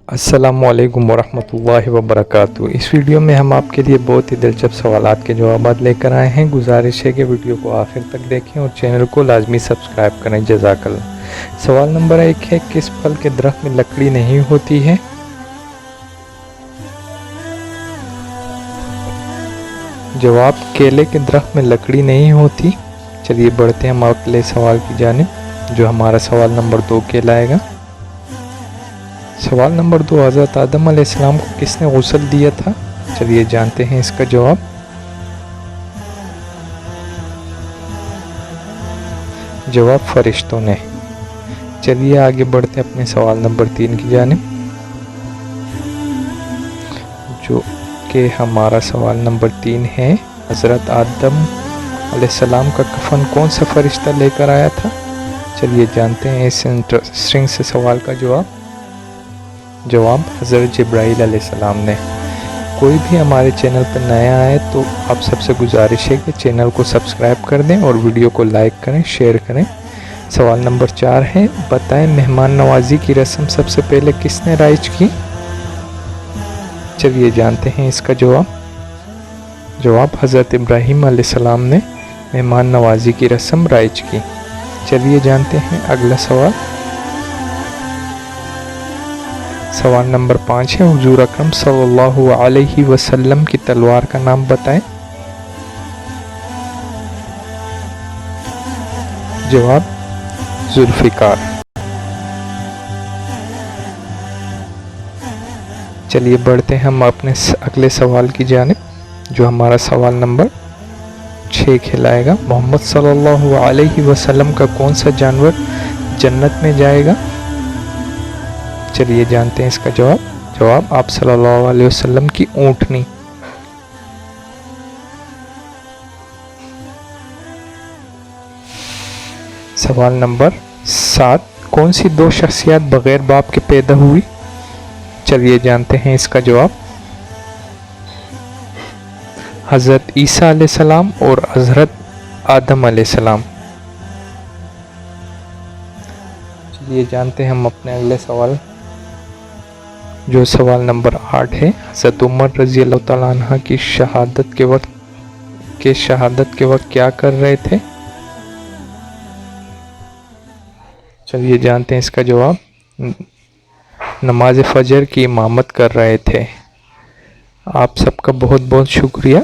السلام علیکم ورحمۃ اللہ وبرکاتہ۔ اس ویڈیو میں ہم آپ کے لیے بہت ہی دلچسپ سوالات کے جوابات لے کر آئے ہیں۔ گزارش ہے کہ ویڈیو کو آخر تک دیکھیں اور چینل کو لازمی سبسکرائب کریں۔ جزاک اللہ۔ سوال نمبر 1 ہے، کس پھل کے درخت میں لکڑی نہیں ہوتی ہے؟ جواب، کیلے کے درخت میں لکڑی نہیں ہوتی۔ چلیے بڑھتے ہیں ہم اگلے سوال کی جانب، جو ہمارا سوال نمبر 2 کہلائے گا۔ سوال نمبر 2، حضرت آدم علیہ السلام کو کس نے غسل دیا تھا؟ چلیے جانتے ہیں اس کا جواب۔ جواب، فرشتوں نے۔ چلیے آگے بڑھتے ہیں اپنے سوال نمبر 3 کی جانب، جو کہ ہمارا سوال نمبر 3 ہے، حضرت آدم علیہ السلام کا کفن کون سا فرشتہ لے کر آیا تھا؟ چلیے جانتے ہیں اس انٹرسٹنگ سے سوال کا جواب۔ جواب، حضرت جبرائیل علیہ السلام نے۔ کوئی بھی ہمارے چینل پر نیا آئے تو آپ سب سے گزارش ہے کہ چینل کو سبسکرائب کر دیں اور ویڈیو کو لائک کریں، شیئر کریں۔ سوال نمبر 4 ہے، بتائیں مہمان نوازی کی رسم سب سے پہلے کس نے رائج کی؟ چلیے جانتے ہیں اس کا جواب۔ جواب، حضرت ابراہیم علیہ السلام نے مہمان نوازی کی رسم رائج کی۔ چلیے جانتے ہیں اگلا سوال۔ سوال نمبر 5 ہے، حضور اکرم صلی اللہ علیہ وسلم کی تلوار کا نام بتائیں۔ جواب، ذوالفقار۔ چلیے بڑھتے ہیں ہم اپنے اگلے سوال کی جانب، جو ہمارا سوال نمبر 6 کہلائے گا۔ محمد صلی اللہ علیہ وسلم کا کون سا جانور جنت میں جائے گا؟ چلیے جانتے ہیں اس کا جواب۔ جواب، آپ صلی اللہ علیہ وسلم کی اونٹنی۔ سوال نمبر 7، کون سی 2 شخصیات بغیر باپ کے پیدا ہوئی؟ چلیے جانتے ہیں اس کا جواب۔ حضرت عیسیٰ علیہ السلام اور حضرت آدم علیہ السلام۔ چلیے جانتے ہیں ہم اپنے اگلے سوال، جو سوال نمبر 8 ہے، حضرت عمر رضی اللہ تعالیٰ عنہ کی شہادت کے وقت کیا کر رہے تھے؟ چلیے جانتے ہیں اس کا جواب۔ نماز فجر کی امامت کر رہے تھے۔ آپ سب کا بہت بہت شکریہ۔